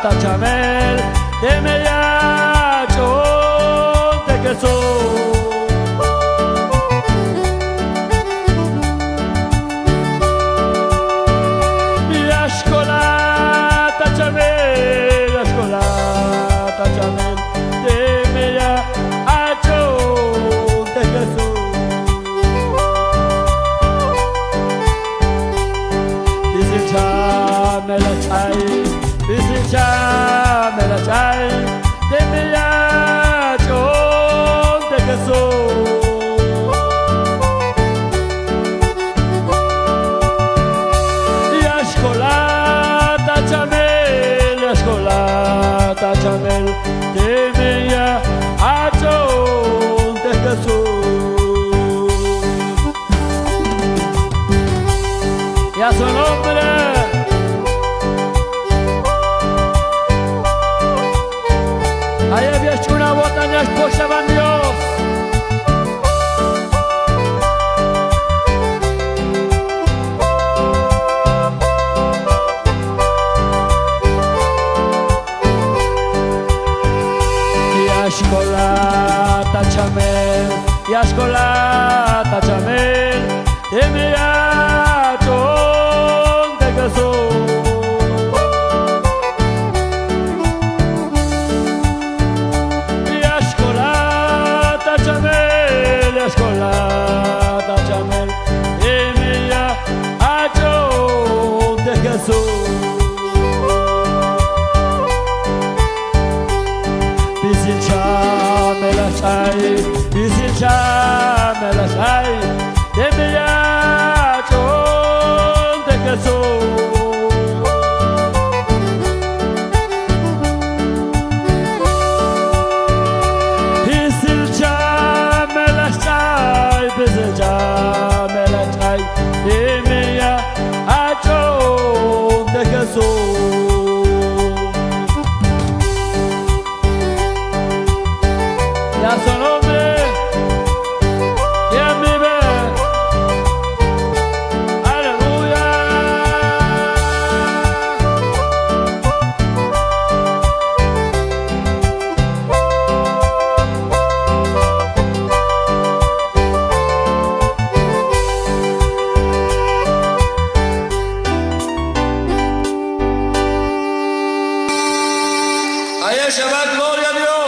Tachamel, de Mediacho, de Jesús. Melachai, de Mediacho, de Jesús. Y Ashkolata Chamel, de Mediacho, de Jesús. Y a su nombre. Ahí había hecho una botaña esposa van Dios. Y Ashkolata Chamel, de Mediacho, de Jesús. Melachai, de Mediacho, de Jesús. Melachai, de Mediacho, de Jesús. Ya su nombre. Shabbat, gloria a Dios.